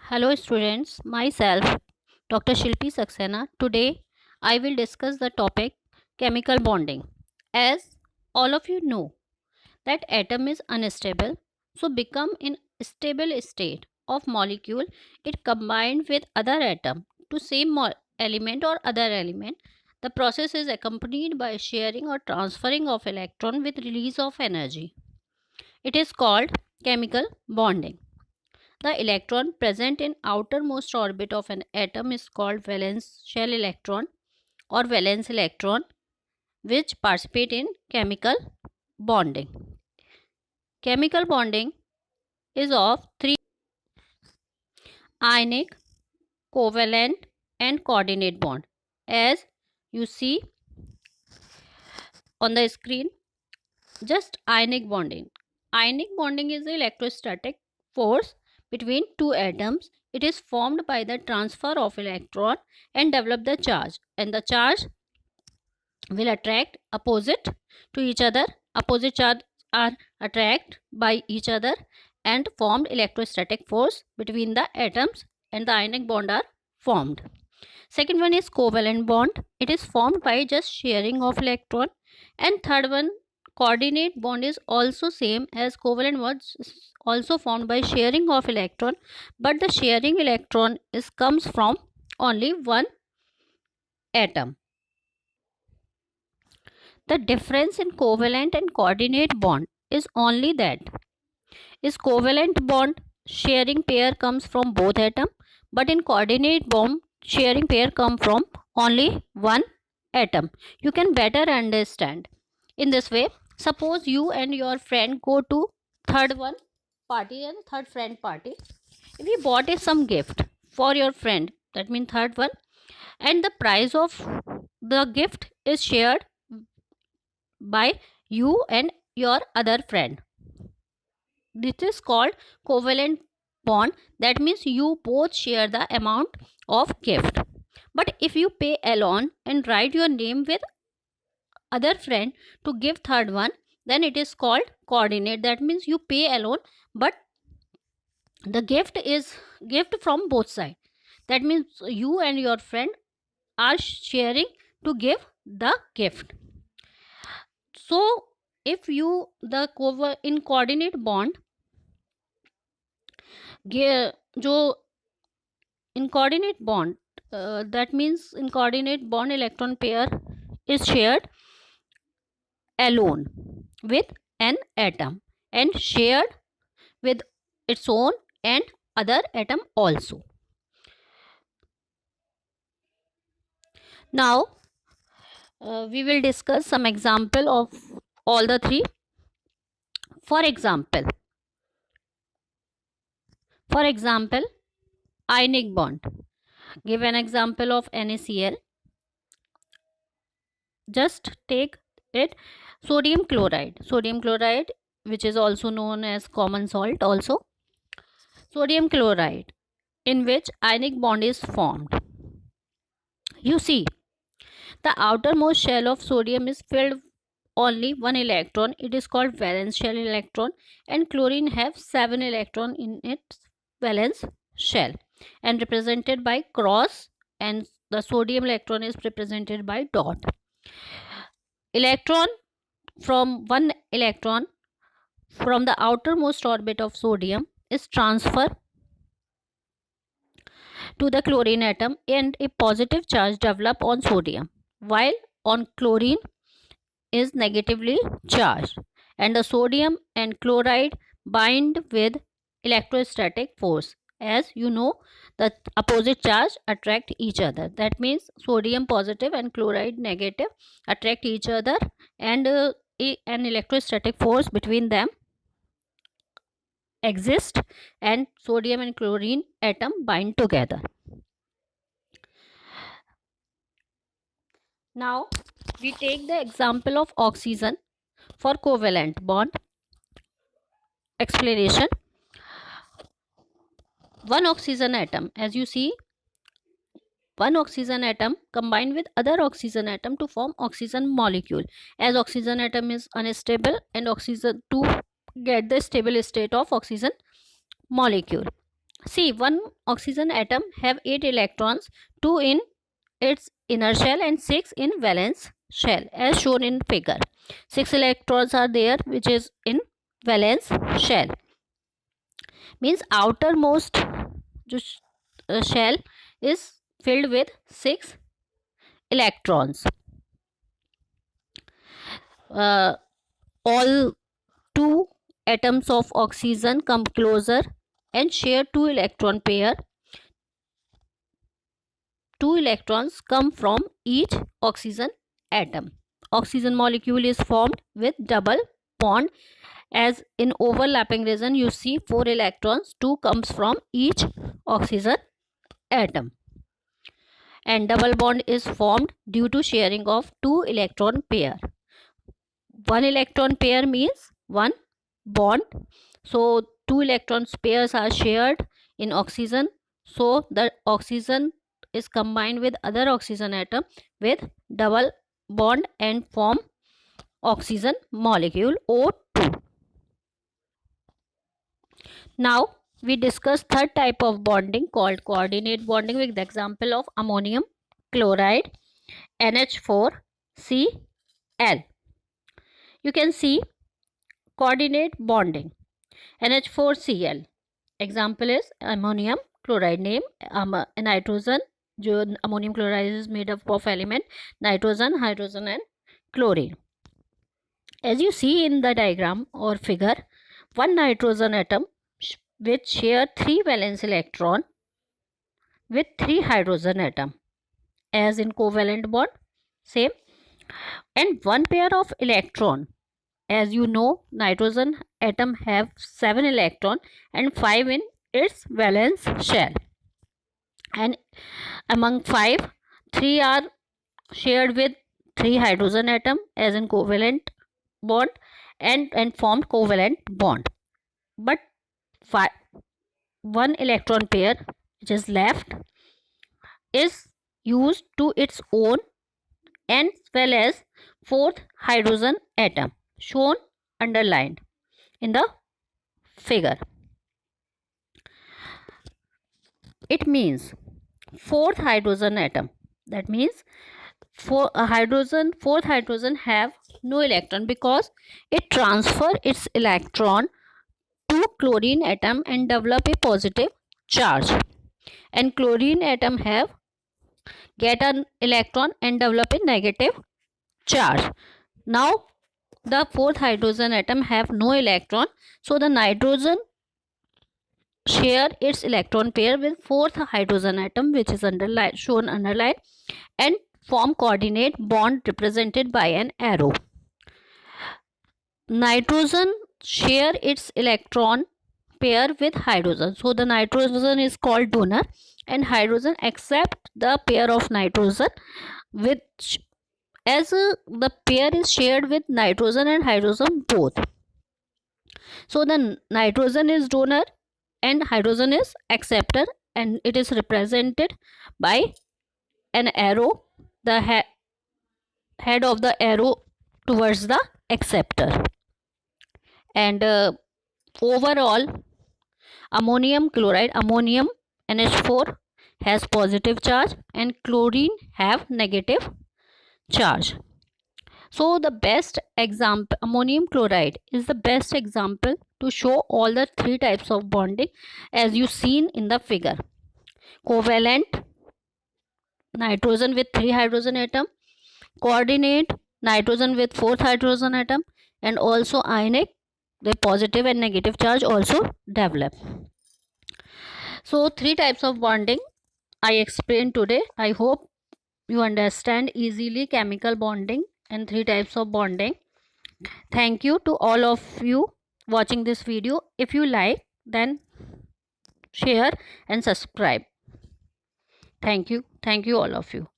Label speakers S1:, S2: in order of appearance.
S1: Hello students, myself Dr. Shilpi Saxena. Today I will discuss the topic chemical bonding. As all of you know that atom is unstable, so become in stable state of molecule it combined with other atom to same element or other element. The process is accompanied by sharing or transferring of electron with release of energy. It is called chemical bonding. The electron present in outermost orbit of an atom is called valence shell electron or valence electron, which participate in chemical bonding. Chemical bonding is of three: ionic, covalent and coordinate bond. As you see on the screen, just ionic bonding. Ionic bonding is the electrostatic force between two atoms. It is formed by the transfer of electron and develop the charge, and the charge will attract opposite to each other. Opposite charge are attract by each other and formed electrostatic force between the atoms, and the ionic bond are formed. Second one is covalent bond. It is formed by just sharing of electron. And third one, coordinate bond, is also same as covalent bond, also formed by sharing of electron, but the sharing electron is comes from only one atom. The difference in covalent and coordinate bond is only that is covalent bond sharing pair comes from both atom, but in coordinate bond sharing pair come from only one atom. You can better understand in this way. Suppose you and your friend go to third one party and third friend party. If you bought some gift for your friend, that means third one, and the price of the gift is shared by you and your other friend, this is called covalent bond. That means you both share the amount of gift. But if you pay alone and write your name with other friend to give third one, then it is called coordinate. That means you pay alone, but the gift is gift from both sides. That means you and your friend are sharing to give the gift. So if you the cover in coordinate bond, जो in coordinate bond, that means in coordinate bond electron pair is shared alone with an atom and shared with its own and other atom also. Now we will discuss some example of all the three. For example, ionic bond. Give an example of NaCl. Just take it sodium chloride, which is also known as common salt also. Sodium chloride, in which ionic bond is formed. You see, the outermost shell of sodium is filled only one electron. It is called valence shell electron, and chlorine have 7 electron in its valence shell and represented by cross, and the sodium electron is represented by dot. Electron from one electron from the outermost orbit of sodium is transferred to the chlorine atom, and a positive charge develop on sodium, while on chlorine is negatively charged, and the sodium and chloride bind with electrostatic force. As you know, the opposite charge attract each other. That means sodium positive and chloride negative attract each other, and an electrostatic force between them exist, and sodium and chlorine atom bind together. Now we take the example of oxygen for covalent bond explanation. One oxygen atom, as you see, one oxygen atom combined with other oxygen atom to form oxygen molecule. As oxygen atom is unstable, and oxygen to get the stable state of oxygen molecule. See, one oxygen atom have 8 electrons, 2 in its inner shell and 6 in valence shell as shown in figure. 6 electrons are there which is in valence shell. Means outermost shell is filled with 6 electrons. All 2 atoms of oxygen come closer and share 2 electron pair. 2 electrons come from each oxygen atom. Oxygen molecule is formed with double bond. As in overlapping region you see 4 electrons, 2 comes from each oxygen atom, and double bond is formed due to sharing of 2 electron pair. 1 electron pair means 1 bond, so 2 electrons pairs are shared in oxygen, so the oxygen is combined with other oxygen atom with double bond and form oxygen molecule O2. Now we discuss third type of bonding called coordinate bonding with the example of ammonium chloride NH4Cl. You can see coordinate bonding NH4Cl. Example is ammonium chloride. Name nitrogen. जो ammonium chloride is made up of element nitrogen, hydrogen and chlorine. As you see in the diagram or figure, one nitrogen atom which share 3 valence electron with 3 hydrogen atom as in covalent bond same, and one pair of electron. As you know, nitrogen atom have 7 electron and 5 in its valence shell, and among 5, 3 are shared with 3 hydrogen atom as in covalent bond and formed covalent bond, but 1 electron pair which is left is used to its own and well as 4th hydrogen atom shown underlined in the figure. It means 4th hydrogen atom, that means 4th hydrogen have no electron because it transfer its electron to chlorine atom and develop a positive charge, and chlorine atom have get an electron and develop a negative charge. Now the 4th hydrogen atom have no electron, so the nitrogen share its electron pair with 4th hydrogen atom which is shown underlined and form coordinate bond represented by an arrow. Nitrogen share its electron pair with hydrogen, so the nitrogen is called donor and hydrogen accept the pair of nitrogen, which as the pair is shared with nitrogen and hydrogen both, so the nitrogen is donor and hydrogen is acceptor, and it is represented by an arrow, the head of the arrow towards the acceptor. And overall ammonium chloride, ammonium NH4 has positive charge and chlorine have negative charge. So the best example, ammonium chloride is the best example to show all the 3 types of bonding as you seen in the figure. Covalent, nitrogen with 3 hydrogen atom, coordinate, nitrogen with 4th hydrogen atom, and also ionic, the positive and negative charge also develop. So 3 types of bonding I explained today. I hope you understand easily chemical bonding and 3 types of bonding. Thank you to all of you watching this video. If you like, then share and subscribe. Thank you all of you.